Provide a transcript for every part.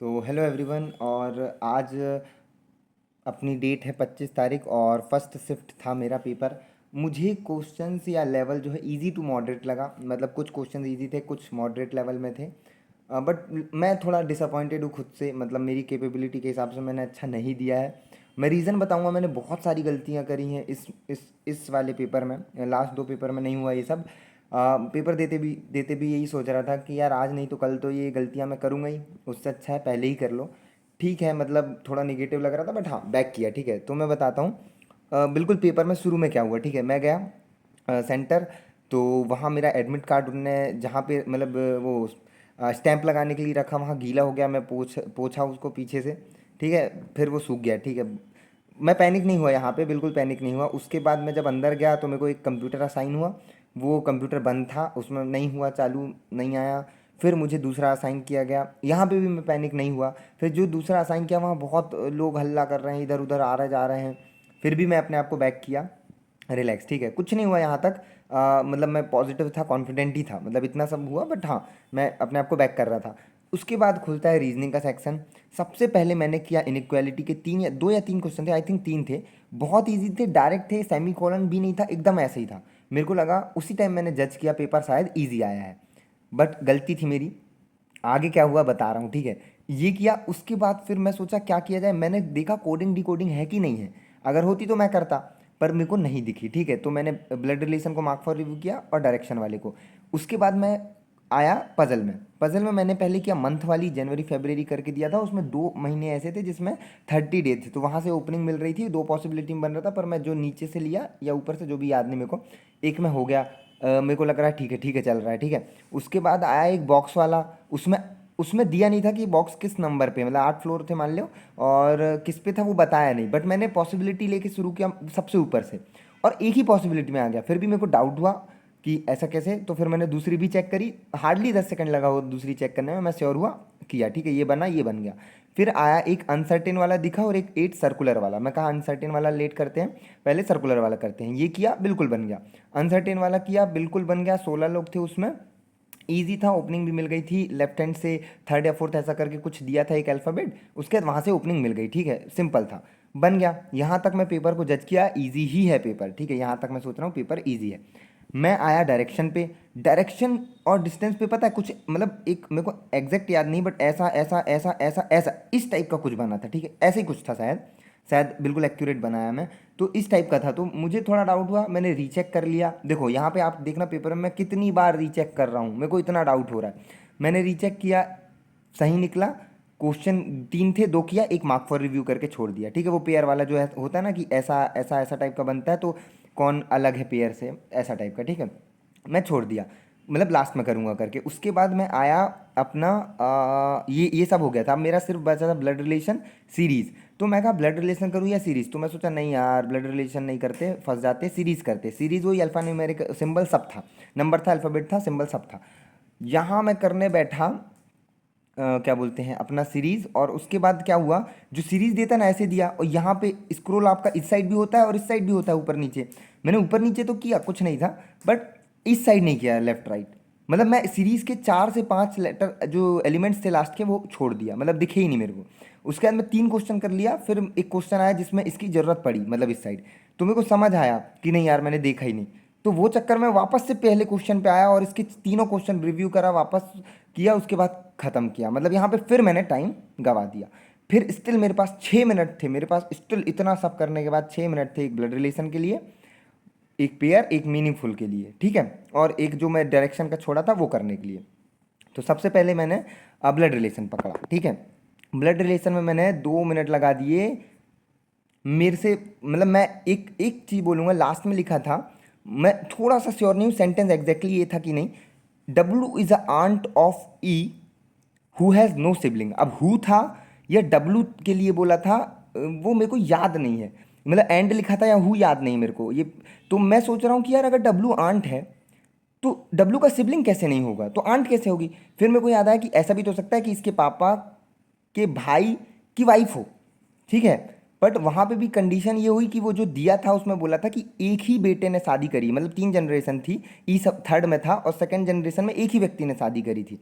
So hello everyone. और आज अपनी डेट है 25 तारीख और फर्स्ट शिफ्ट था मेरा पेपर। मुझे क्वेश्चंस या लेवल जो है इजी टू मॉडरेट लगा। मतलब कुछ क्वेश्चंस इजी थे, कुछ मॉडरेट लेवल में थे। बट मैं थोड़ा डिसअपॉइंटेड हूँ खुद से। मतलब मेरी कैपेबिलिटी के हिसाब से मैंने अच्छा नहीं दिया है। मैं रीज़न बताऊंगा। मैंने बहुत सारी गलतियाँ करी हैं इस वाले पेपर में। लास्ट दो पेपर में नहीं हुआ ये सब। पेपर देते भी यही सोच रहा था कि यार आज नहीं तो कल तो ये गलतियाँ मैं करूँगा ही। उससे अच्छा है पहले ही कर लो। ठीक है, मतलब थोड़ा निगेटिव लग रहा था बट हाँ बैक किया। ठीक है, तो मैं बताता हूँ। बिल्कुल पेपर में शुरू में क्या हुआ। ठीक है, मैं गया सेंटर। तो वहाँ मेरा एडमिट कार्ड उनने जहाँ पे मतलब वो स्टैंप लगाने के लिए रखा, वहाँ गीला हो गया। मैं पोछा उसको पीछे से। ठीक है, फिर वो सूख गया। ठीक है, मैं पैनिक नहीं हुआ यहाँ पे, बिल्कुल पैनिक नहीं हुआ। उसके बाद मैं जब अंदर गया तो मेरे को एक कंप्यूटर असाइन हुआ। वो कंप्यूटर बंद था, उसमें नहीं हुआ, चालू नहीं आया। फिर मुझे दूसरा असाइन किया गया, यहाँ पे भी मैं पैनिक नहीं हुआ। फिर जो दूसरा असाइन किया वहाँ बहुत लोग हल्ला कर रहे हैं, इधर उधर आ रहे जा रहे हैं। फिर भी मैं अपने आप को बैक किया, रिलैक्स। ठीक है, कुछ नहीं हुआ यहाँ तक। मतलब मैं पॉजिटिव था, कॉन्फिडेंट ही था। मतलब इतना सब हुआ बट हाँ मैं अपने आप को बैक कर रहा था। उसके बाद खुलता है रीजनिंग का सेक्शन। सबसे पहले मैंने किया इनइक्वालिटी के तीन या दो या तीन क्वेश्चन थे, आई थिंक तीन थे। बहुत इजी थे, डायरेक्ट थे, सेमी कॉलन भी नहीं था, एकदम ऐसे ही था। मेरे को लगा उसी टाइम मैंने जज किया पेपर शायद इजी आया है। बट गलती थी मेरी। आगे क्या हुआ बता रहा हूँ। ठीक है, ये किया। उसके बाद फिर मैं सोचा क्या किया जाए। मैंने देखा कोडिंग डिकोडिंग है कि नहीं है। अगर होती तो मैं करता, पर मेरे को नहीं दिखी। ठीक है, तो मैंने ब्लड रिलेशन को मार्क फॉर रिव्यू किया और डायरेक्शन वाले को। उसके बाद मैं आया पजल में मैंने पहले किया मंथ वाली, जनवरी फरवरी करके दिया था। उसमें 2 महीने ऐसे थे जिसमें 30 डे थे, तो वहाँ से ओपनिंग मिल रही थी। दो पॉसिबिलिटी में बन रहा था, पर मैं जो नीचे से लिया या ऊपर से जो भी याद नहीं मेरे को, एक में हो गया। मेरे को लग रहा है ठीक है चल रहा है। ठीक है, उसके बाद आया एक बॉक्स वाला। उसमें उसमें दिया नहीं था कि बॉक्स किस नंबर पे, मतलब 8 फ्लोर थे मान लो, और किस पे था वो बताया नहीं। बट मैंने पॉसिबिलिटी लेके शुरू किया सबसे ऊपर से, और एक ही पॉसिबिलिटी में आ गया। फिर भी मेरे को डाउट हुआ कि ऐसा कैसे। तो फिर मैंने दूसरी भी चेक करी। हार्डली 10 सेकंड लगा वो दूसरी चेक करने में, मैं श्योर हुआ, किया। ठीक है, ये बना, ये बन गया। फिर आया एक अनसर्टेन वाला दिखा और एक 8 सर्कुलर वाला। मैं कहा अनसर्टेन वाला लेट करते हैं, पहले सर्कुलर वाला करते हैं। ये किया, बिल्कुल बन गया। अनसर्टेन वाला किया, बिल्कुल बन गया। 16 लोग थे उसमें, ईजी था। ओपनिंग भी मिल गई थी लेफ्ट हैंड से, थर्ड या फोर्थ ऐसा करके कुछ दिया था एक अल्फ़ाबेट। उसके बाद वहाँ से ओपनिंग मिल गई। ठीक है, सिंपल था, बन गया। यहाँ तक मैं पेपर को जज किया, इजी ही है पेपर। ठीक है, यहाँ तक मैं सोच रहा हूँ पेपर इजी है। मैं आया डायरेक्शन पे। डायरेक्शन और डिस्टेंस पे पता है कुछ, मतलब एक मेरे को एग्जैक्ट याद नहीं, बट ऐसा ऐसा ऐसा ऐसा ऐसा इस टाइप का कुछ बना था। ठीक है, ऐसे ही कुछ था शायद। शायद बिल्कुल एक्यूरेट बनाया मैं। तो इस टाइप का था, तो मुझे थोड़ा डाउट हुआ। मैंने रीचेक कर लिया। देखो यहाँ पे आप देखना पेपर में मैं कितनी बार रीचेक कर रहा हूँ, मेरे को इतना डाउट हो रहा है। मैंने रीचेक किया, सही निकला। क्वेश्चन तीन थे, दो किया, एक मार्क फॉर रिव्यू करके छोड़ दिया। ठीक है, वो पेयर वाला जो है होता है ना कि ऐसा ऐसा ऐसा टाइप का बनता है, तो कौन अलग है पेयर से, ऐसा टाइप का। ठीक है, मैं छोड़ दिया, मतलब लास्ट में करूँगा करके। उसके बाद मैं आया अपना ये सब हो गया था। अब मेरा सिर्फ बचा था ब्लड रिलेशन सीरीज़। तो मैं कहा ब्लड रिलेशन करूँ या सीरीज़। तो मैं सोचा नहीं यार, ब्लड रिलेशन नहीं करते, फंस जाते, सीरीज़ करते। सीरीज़ वही अल्फ़ा न्यूमेरिक सिंबल सब था, नंबर था, अल्फ़ाबेट था, सिंबल सब था। यहाँ मैं करने बैठा क्या बोलते हैं अपना सीरीज़। और उसके बाद क्या हुआ, जो सीरीज़ देता है ना ऐसे दिया, और यहाँ पे स्क्रॉल आपका इस साइड भी होता है और इस साइड भी होता है, ऊपर नीचे। मैंने ऊपर नीचे तो किया, कुछ नहीं था, बट इस साइड नहीं किया, लेफ्ट राइट। मतलब मैं सीरीज़ के 4 से 5 लेटर जो एलिमेंट्स थे लास्ट के वो छोड़ दिया, मतलब दिखे ही नहीं मेरे को। उसके बाद मैं 3 क्वेश्चन कर लिया। फिर एक क्वेश्चन आया जिसमें इसकी ज़रूरत पड़ी, मतलब इस साइड। तो मेरे को समझ आया कि नहीं यार मैंने देखा ही नहीं। तो वो चक्कर में वापस से पहले क्वेश्चन पे आया और इसके तीनों क्वेश्चन रिव्यू करा, वापस किया, उसके बाद ख़त्म किया। मतलब यहाँ पे फिर मैंने टाइम गवा दिया। फिर स्टिल मेरे पास 6 मिनट थे, मेरे पास स्टिल इतना सब करने के बाद 6 मिनट थे, एक ब्लड रिलेशन के लिए, एक पेयर, एक मीनिंगफुल के लिए। ठीक है, और एक जो मैं डायरेक्शन का छोड़ा था वो करने के लिए। तो सबसे पहले मैंने ब्लड रिलेशन पकड़ा। ठीक है, ब्लड रिलेशन में मैंने 2 मिनट लगा दिए। मेरे से मतलब मैं एक एक चीज़ बोलूँगा, लास्ट में लिखा था, मैं थोड़ा सा श्योर नहीं हूँ सेंटेंस एग्जैक्टली ये था कि नहीं, W is a aunt of E who has no sibling. अब हु था या डब्लू के लिए बोला था, वो मेरे को याद नहीं है। मतलब एंड लिखा था या हु, याद नहीं मेरे को ये। तो मैं सोच रहा हूँ कि यार अगर डब्लू आंट है तो डब्लू का सिबलिंग कैसे नहीं होगा, तो आंट कैसे होगी। फिर मेरे को याद आया कि ऐसा भी तो हो सकता है कि इसके पापा के भाई की वाइफ हो। ठीक है, बट वहाँ पे भी कंडीशन ये हुई कि वो जो दिया था उसमें बोला था कि एक ही बेटे ने शादी करी, मतलब 3 जनरेशन थी। ई सब थर्ड में था और सेकंड जनरेशन में एक ही व्यक्ति ने शादी करी थी।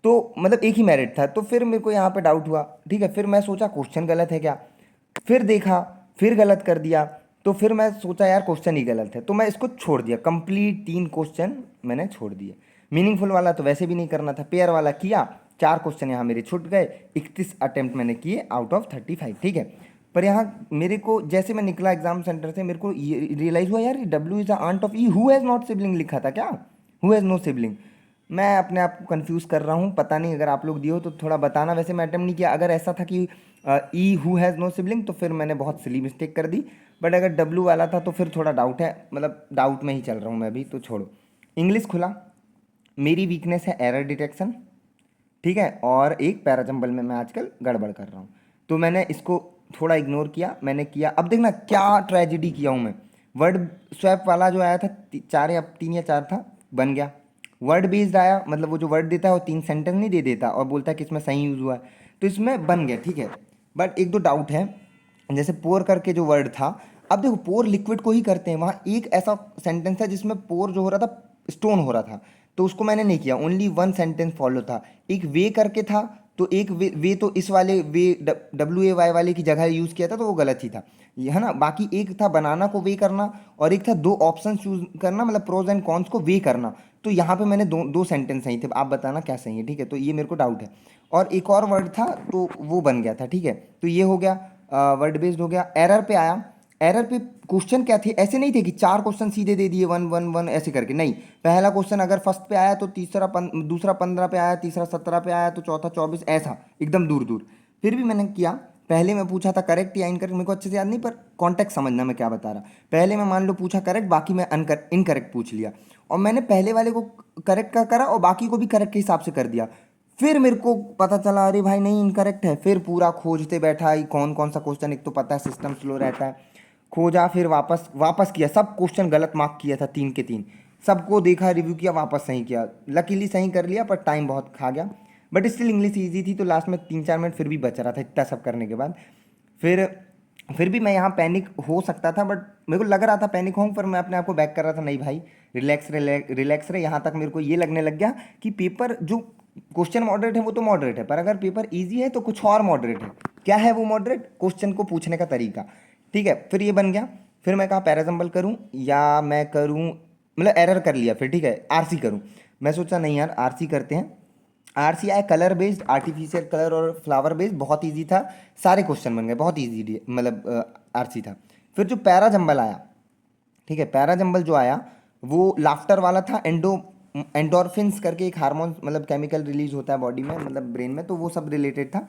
तो मतलब एक ही मेरिट था। तो फिर मेरे को यहाँ पे डाउट हुआ, ठीक है। फिर मैं सोचा क्वेश्चन गलत है क्या, फिर देखा, फिर गलत कर दिया। तो फिर मैं सोचा यार क्वेश्चन ही गलत है, तो मैं इसको छोड़ दिया। कंप्लीट 3 क्वेश्चन मैंने छोड़ दिए। मीनिंगफुल वाला तो वैसे भी नहीं करना था, पेयर वाला किया, 4 क्वेश्चन यहाँ मेरे छूट गए। 31 अटेम्प्ट मैंने किए आउट ऑफ 35, ठीक है। पर यहाँ मेरे को जैसे मैं निकला एग्जाम सेंटर से, मेरे को ये रियलाइज हुआ यार W is the aunt of E who has not sibling लिखा था क्या, हु हैज़ नो सिबलिंग। मैं अपने आप को कंफ्यूज कर रहा हूँ, पता नहीं अगर आप लोग दिए हो तो थोड़ा बताना। वैसे मैं अटेम्प्ट नहीं किया। अगर ऐसा था कि E who has no sibling तो फिर मैंने बहुत सिली मिस्टेक कर दी। बट अगर डब्ल्यू वाला था तो फिर थोड़ा डाउट है, मतलब डाउट में ही चल रहा हूँ मैं अभी, तो छोड़ो। इंग्लिश खुला, मेरी वीकनेस है एरर डिटेक्शन, ठीक है। और एक पैराजम्बल में मैं आजकल गड़बड़ कर रहा हूँ, तो मैंने इसको थोड़ा इग्नोर किया। मैंने किया, अब देखना क्या ट्रेजिडी किया हूँ मैं। वर्ड स्वैप वाला जो आया था, 3 या 4 था, बन गया। वर्ड बेस्ड आया, मतलब वो जो वर्ड देता है वो 3 सेंटेंस नहीं दे देता और बोलता है कि इसमें सही यूज़ हुआ है, तो इसमें बन गया, ठीक है। बट एक दो डाउट है, जैसे पोर करके जो वर्ड था, अब देखो पोर लिक्विड को ही करते हैं, वहाँ एक ऐसा सेंटेंस है जिसमें पोर जो हो रहा था स्टोन हो रहा था, तो उसको मैंने नहीं किया। ओनली 1 सेंटेंस फॉलो था। एक वे करके था, तो एक वे तो इस वाले वे WAY वाले की जगह यूज़ किया था, तो वो गलत ही था, ये है ना। बाकी एक था बनाना को वे करना, और एक था 2 ऑप्शन चूज करना, मतलब प्रोज एंड कॉन्स को वे करना। तो यहाँ पे मैंने दो सेंटेंस सही थे, आप बताना क्या सही है, ठीक है। तो ये मेरे को डाउट है। और एक और वर्ड था तो वो बन गया था, ठीक है। तो ये हो गया, वर्ड बेस्ड हो गया। एरर पे आया, एरर पे क्वेश्चन क्या थे, ऐसे नहीं थे कि 4 क्वेश्चन सीधे दे दिए 1 1 1 ऐसे करके, नहीं। पहला क्वेश्चन अगर फर्स्ट पे आया तो दूसरा 15 पे आया, तीसरा 17 पे आया, तो चौथा 24, ऐसा एकदम दूर दूर। फिर भी मैंने किया। पहले मैं पूछा था करेक्ट या इनकरेक्ट, मेरे को अच्छे से याद नहीं, पर कॉन्टेक्ट समझना मैं क्या बता रहा। पहले मैं मान लो पूछा करेक्ट, बाकी मैं इनकरेक्ट पूछ लिया, और मैंने पहले वाले को करेक्ट का करा और बाकी को भी करेक्ट के हिसाब से कर दिया। फिर मेरे को पता चला अरे भाई नहीं इनकरेक्ट है, फिर पूरा खोजते बैठा ये कौन कौन सा क्वेश्चन, एक तो पता है सिस्टम स्लो रहता है। खोजा, फिर वापस वापस किया, सब क्वेश्चन गलत मार्क किया था 3 के 3, सबको देखा, रिव्यू किया, वापस सही किया। लकीली सही कर लिया, पर टाइम बहुत खा गया। बट स्टिल इंग्लिश ईजी थी, तो लास्ट में 3 4 मिनट फिर भी बच रहा था इतना सब करने के बाद। फिर फिर भी मैं यहाँ पैनिक हो सकता था, बट मेरे को लग रहा था पैनिक होऊँ, पर मैं अपने आप को बैक कर रहा था, नहीं भाई रिलैक्स रिलैक्स रहे। यहाँ तक मेरे को ये लगने लग गया कि पेपर जो क्वेश्चन मॉडरेट है वो तो मॉडरेट है, पर अगर पेपर इजी है तो कुछ और मॉडरेट है। क्या है वो मॉडरेट? क्वेश्चन को पूछने का तरीका, ठीक है। फिर ये बन गया। फिर मैं कहा पैराजम्बल करूँ या मैं करूँ, मतलब एरर कर लिया फिर, ठीक है, आरसी करूँ। मैं सोचा नहीं यार आरसी करते हैं। आरसी आया कलर बेस्ड, आर्टिफिशियल कलर और फ्लावर बेस्ड, बहुत इजी था, सारे क्वेश्चन बन गए, बहुत इजी मतलब आरसी था। फिर जो पैरा जंबल आया, ठीक है, पैरा जंबल जो आया वो लाफ्टर वाला था। एंडोर्फिन्स करके एक हार्मोन, मतलब केमिकल रिलीज होता है बॉडी में, मतलब ब्रेन में, तो वो सब रिलेटेड था।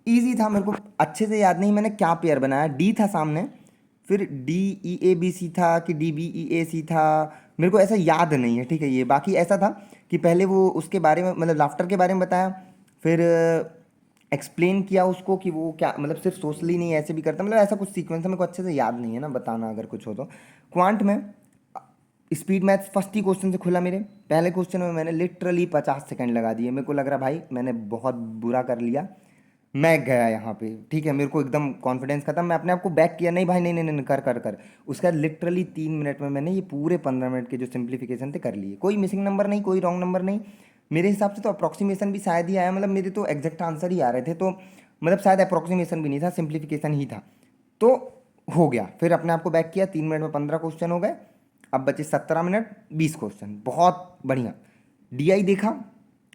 इजी था, मेरे को अच्छे से याद नहीं मैंने क्या पेयर बनाया। डी था सामने, फिर DEABC था कि DBEAC था, मेरे को ऐसा याद नहीं है, ठीक है। ये बाकी ऐसा था कि पहले वो उसके बारे में, मतलब लाफ्टर के बारे में बताया, फिर एक्सप्लेन किया उसको कि वो क्या, मतलब सिर्फ सोशली नहीं ऐसे भी करता, मतलब ऐसा कुछ सीक्वेंस है, मेरे को अच्छे से याद नहीं है ना, बताना अगर कुछ हो तो। क्वांट में स्पीड मैथ्स फर्स्ट ही क्वेश्चन से खुला मेरे। पहले क्वेश्चन में मैंने लिटरली 50 सेकंड लगा दिए, मेरे को लग रहा भाई मैंने बहुत बुरा कर लिया, मैं गया यहाँ पे, ठीक है। मेरे को एकदम कॉन्फिडेंस खत्म, मैं अपने आप को बैक किया, नहीं भाई नहीं नहीं नहीं, कर कर कर। उसके बाद लिटरली 3 मिनट में मैंने ये पूरे 15 मिनट के जो सिंप्लीफिकेशन थे कर लिए, कोई मिसिंग नंबर नहीं, कोई रॉन्ग नंबर नहीं। मेरे हिसाब से तो अप्रॉक्सीमेशन भी शायद ही आया, मतलब मेरे तो एग्जैक्ट आंसर ही आ रहे थे, तो मतलब शायद अप्रॉक्सीमेशन भी नहीं था, सिंप्लीफिकेशन ही था। तो हो गया, फिर अपने आप को बैक किया, 3 मिनट में 15 क्वेश्चन हो गए। अब बचे 17 मिनट, 20 क्वेश्चन, बहुत बढ़िया। DI देखा,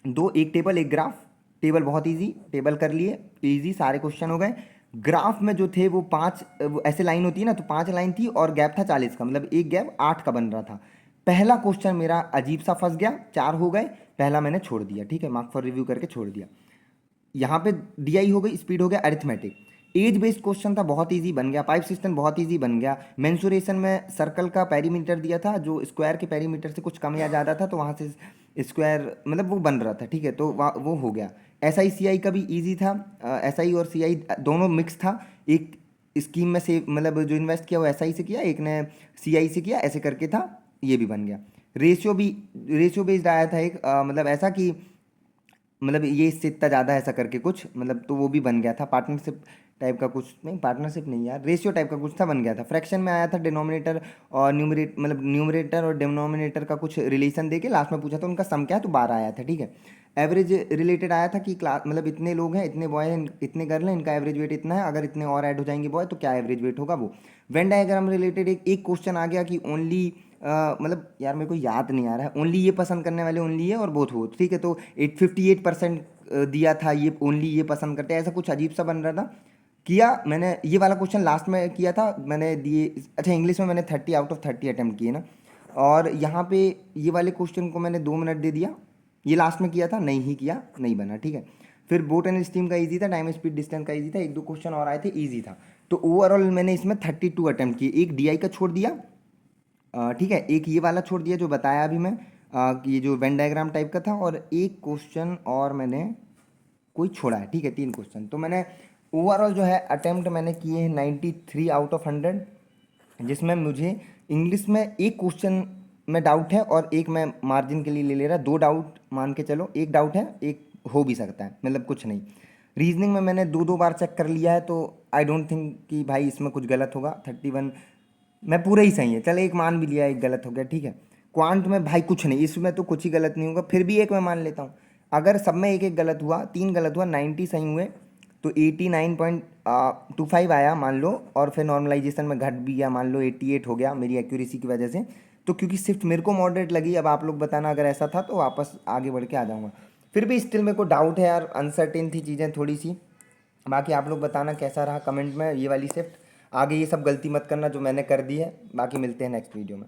दो, एक टेबल एक ग्राफ। टेबल बहुत इजी, टेबल कर लिए, इजी सारे क्वेश्चन हो गए। ग्राफ में जो थे वो 5, वो ऐसे लाइन होती है ना, तो 5 लाइन थी और गैप था 40 का, मतलब एक गैप 8 का बन रहा था। पहला क्वेश्चन मेरा अजीब सा फंस गया, 4 हो गए, पहला मैंने छोड़ दिया, ठीक है, मार्क फॉर रिव्यू करके छोड़ दिया। यहाँ पे DI हो गई, स्पीड हो गया, अरिथमेटिक। एज बेस्ड क्वेश्चन था, बहुत इजी बन गया। पाइप सिस्टम बहुत इजी बन गया। मेंसुरेशन में सर्कल का पेरीमीटर दिया था, जो स्क्वायर के पेरीमीटर से कुछ कम या ज़्यादा था, तो वहाँ से स्क्वायर मतलब वो बन रहा था, ठीक है, तो वो हो गया। SI CI का भी इजी था, SI और CI दोनों मिक्स था। एक स्कीम में से मतलब जो इन्वेस्ट किया वो SI से किया, एक ने CI से किया, ऐसे करके था, ये भी बन गया। रेशियो बेस्ड आया था एक, मतलब ऐसा कि मतलब ये इससे इतना ज़्यादा है ऐसा करके कुछ, मतलब तो वो भी बन गया था। पार्टनरशिप टाइप का कुछ, नहीं पार्टनरशिप नहीं यार, रेशियो टाइप का कुछ था, बन गया था। फ्रैक्शन में आया था डिनोमिनेटर और न्यूमरेटर, मतलब न्यूमरेटर और डिनोमिनेटर का कुछ रिलेशन देके लास्ट में पूछा था उनका सम क्या है, तो 12 आया था, ठीक है। एवरेज रिलेटेड आया था कि क्लास मतलब इतने लोग हैं, इतने बॉय हैं, इतने गर्ल हैं, इनका एवरेज वेट इतना है, अगर इतने और ऐड हो जाएंगे बॉय तो क्या एवरेज वेट होगा वो। वेन डायग्राम रिलेटेड एक क्वेश्चन आ गया कि ओनली मतलब यार मेरे को याद नहीं आ रहा है, ओनली ये पसंद करने वाले ओनली ये और बोथ हो, ठीक है, तो 58% दिया था ये ओनली ये पसंद करते हैं, ऐसा कुछ अजीब सा बन रहा था। किया मैंने ये वाला क्वेश्चन लास्ट में किया था मैंने दिए। अच्छा इंग्लिश में मैंने 30 आउट ऑफ 30 अटैम्प्ट किए ना, और यहाँ पे ये वाले क्वेश्चन को मैंने 2 मिनट दे दिया। ये लास्ट में किया था, नहीं ही किया, नहीं बना, ठीक है। फिर बोट एंड स्टीम का इजी था, टाइम स्पीड डिस्टेंस का इजी था, एक दो क्वेश्चन और आए थे इजी था। तो ओवरऑल मैंने इसमें 32 अटैम्प्ट किए, एक डीआई का छोड़ दिया, ठीक है, एक ये वाला छोड़ दिया जो बताया अभी मैं, कि ये जो वेन डायग्राम टाइप का था, और एक क्वेश्चन और मैंने कोई छोड़ा है, ठीक है, 3 क्वेश्चन। तो मैंने ओवरऑल जो है अटेम्प्ट मैंने किए हैं 93 आउट ऑफ 100, जिसमें मुझे इंग्लिश में एक क्वेश्चन में डाउट है और एक मैं मार्जिन के लिए ले ले रहा, 2 डाउट मान के चलो, एक डाउट है, एक हो भी सकता है, मतलब कुछ नहीं। रीजनिंग में मैंने 2 2 बार चेक कर लिया है, तो आई डोंट थिंक कि भाई इसमें कुछ गलत होगा। 31 मैं पूरा ही सही है, चल एक मान भी लिया, एक गलत हो गया, ठीक है। क्वांट में भाई कुछ नहीं, इसमें तो कुछ ही गलत नहीं होगा, फिर भी एक मैं मान लेता हूँ। अगर सब में एक एक गलत हुआ, 3 गलत हुआ, 90 सही हुए, तो 89.25 आया मान लो, और फिर नॉर्मलाइजेशन में घट भी गया, मान लो 88 हो गया मेरी एक्यूरेसी की वजह से। तो क्योंकि सिर्फ मेरे को मॉडरेट लगी, अब आप लोग बताना अगर ऐसा था तो वापस आगे बढ़ के आ जाऊँगा। फिर भी स्टिल मेरे को डाउट है यार, अनसर्टेन थी चीज़ें थोड़ी सी। बाकी आप लोग बताना कैसा रहा कमेंट में ये वाली शिफ्ट। आगे ये सब गलती मत करना जो मैंने कर दी है। बाकी मिलते हैं नेक्स्ट वीडियो में।